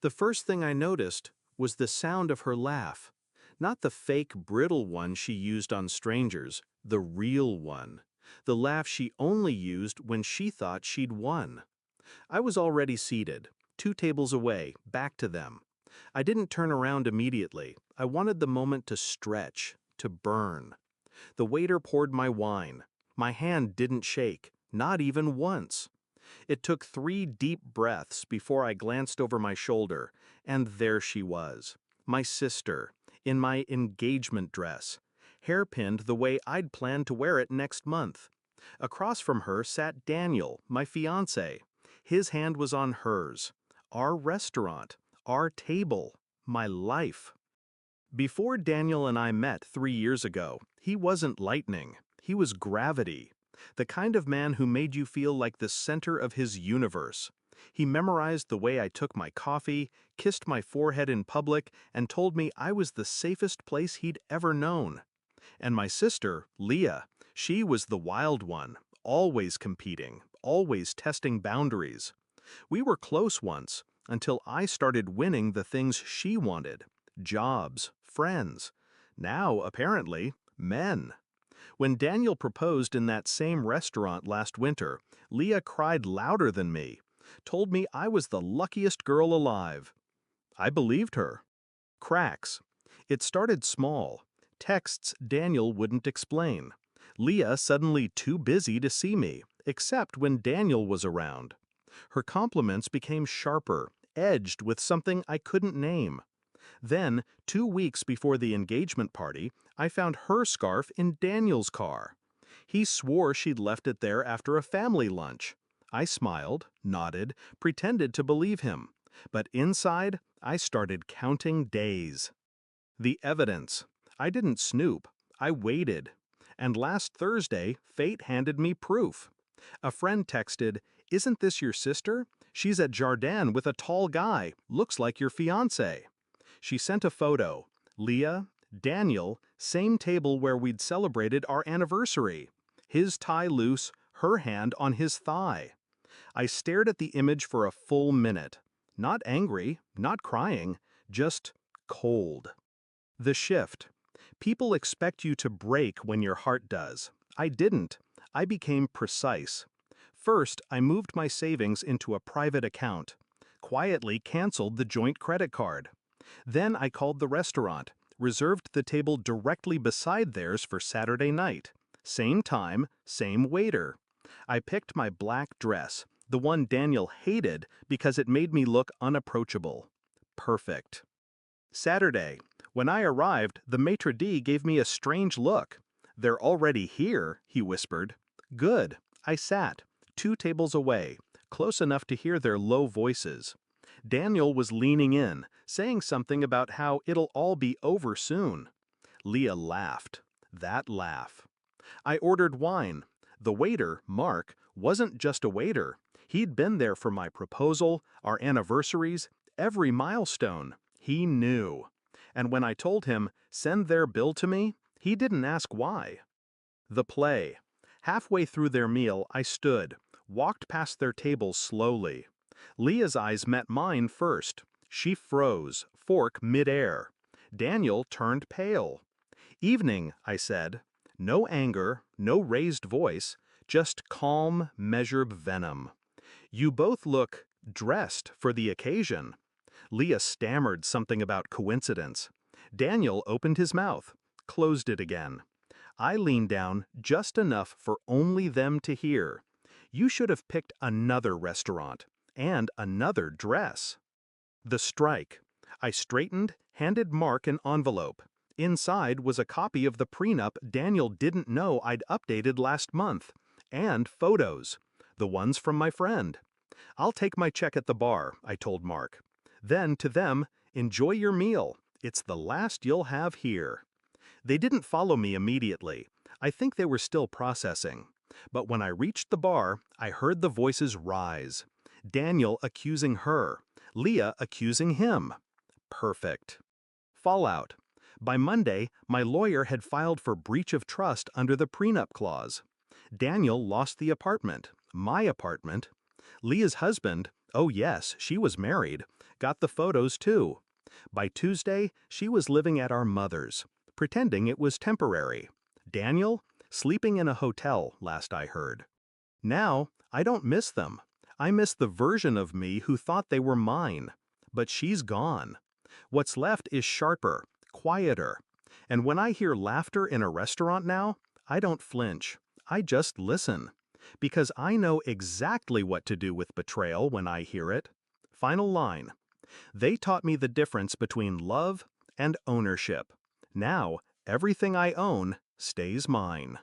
The first thing I noticed was the sound of her laugh. Not the fake, brittle one she used on strangers, the real one. The laugh she only used when she thought she'd won. I was already seated, 2 tables away, back to them. I didn't turn around immediately. I wanted the moment to stretch, to burn. The waiter poured my wine. My hand didn't shake, not even once. It took 3 deep breaths before I glanced over my shoulder, and there she was, my sister, in my engagement dress, hairpinned the way I'd planned to wear it next month. Across from her sat Daniel, my fiancé. His hand was on hers. Our restaurant, our table, my life. Before Daniel and I met 3 years ago, he wasn't lightning. He was gravity. The kind of man who made you feel like the center of his universe. He memorized the way I took my coffee, kissed my forehead in public, and told me I was the safest place he'd ever known. And my sister, Leah, she was the wild one, always competing, always testing boundaries. We were close once, until I started winning the things she wanted. Jobs, friends. Now, apparently, men. When Daniel proposed in that same restaurant last winter, Leah cried louder than me, told me I was the luckiest girl alive. I believed her. Cracks. It started small. Texts Daniel wouldn't explain. Leah suddenly too busy to see me, except when Daniel was around. Her compliments became sharper, edged with something I couldn't name. Then, 2 weeks before the engagement party, I found her scarf in Daniel's car. He swore she'd left it there after a family lunch. I smiled, nodded, pretended to believe him. But inside, I started counting days. The evidence. I didn't snoop. I waited. And last Thursday, fate handed me proof. A friend texted, "Isn't this your sister? She's at Jardin with a tall guy. Looks like your fiancé." She sent a photo. Leah, Daniel, same table where we'd celebrated our anniversary. His tie loose, her hand on his thigh. I stared at the image for a full minute. Not angry, not crying, just cold. The shift. People expect you to break when your heart does. I didn't. I became precise. First, I moved my savings into a private account. Quietly canceled the joint credit card. Then I called the restaurant, reserved the table directly beside theirs for Saturday night. Same time, same waiter. I picked my black dress, the one Daniel hated because it made me look unapproachable. Perfect. Saturday. When I arrived, the maitre d' gave me a strange look. "They're already here," he whispered. Good. I sat, 2 tables away, close enough to hear their low voices. Daniel was leaning in, saying something about how it'll all be over soon. Leah laughed. That laugh. I ordered wine. The waiter, Mark, wasn't just a waiter. He'd been there for my proposal, our anniversaries, every milestone. He knew. And when I told him, "Send their bill to me," he didn't ask why. The play. Halfway through their meal, I stood, walked past their table slowly. Leah's eyes met mine first. She froze, fork midair. Daniel turned pale. "Evening," I said. No anger, no raised voice, just calm, measured venom. "You both look dressed for the occasion." Leah stammered something about coincidence. Daniel opened his mouth, closed it again. I leaned down just enough for only them to hear. "You should have picked another restaurant. And another dress." The strike. I straightened, handed Mark an envelope. Inside was a copy of the prenup Daniel didn't know I'd updated last month. And photos. The ones from my friend. "I'll take my check at the bar," I told Mark. Then to them, "Enjoy your meal. It's the last you'll have here." They didn't follow me immediately. I think they were still processing. But when I reached the bar, I heard the voices rise. Daniel accusing her. Leah accusing him. Perfect. Fallout. By Monday, my lawyer had filed for breach of trust under the prenup clause. Daniel lost the apartment, my apartment. Leah's husband, Oh yes, she was married. Got the photos too. By Tuesday, she was living at our mother's, pretending it was temporary. Daniel? Sleeping in a hotel, last I heard. Now, I don't miss them. I miss the version of me who thought they were mine. But she's gone. What's left is sharper, quieter. And when I hear laughter in a restaurant now, I don't flinch. I just listen. Because I know exactly what to do with betrayal when I hear it. Final line. They taught me the difference between love and ownership. Now, everything I own stays mine.